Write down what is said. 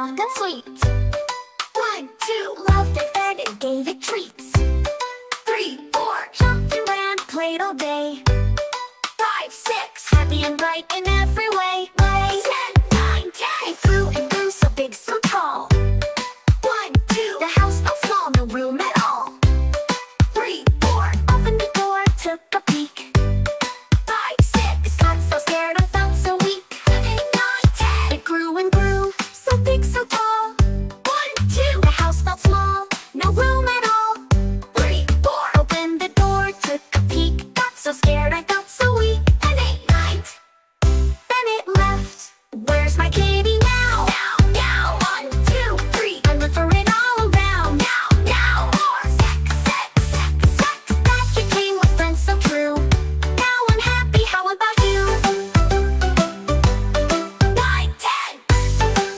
soft and sweet. 1, 2, loved it, fed and gave it treats. 3, 4, jumped and ran, played all day. 5, 6, happy and bright and